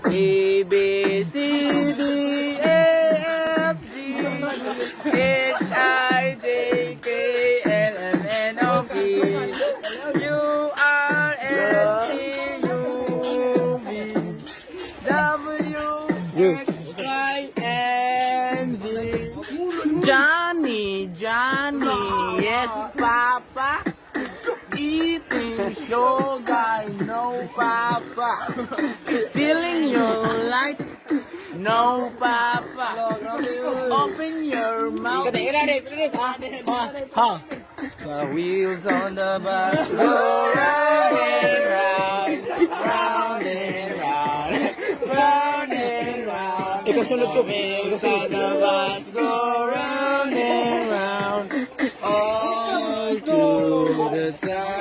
A, B, C, D, E, F, G, H, I, J, K, L, M, N, O, P, Q, R, S, T, U, V, W, X, Y, and Z. Johnny, yes, Papa. Eating sugar, no, Papa. Feeling your lights, no, Papa. Open your mouth. The wheels on the bus go round and round, round and round, round and round. The wheels on the bus go round and round, all through the time.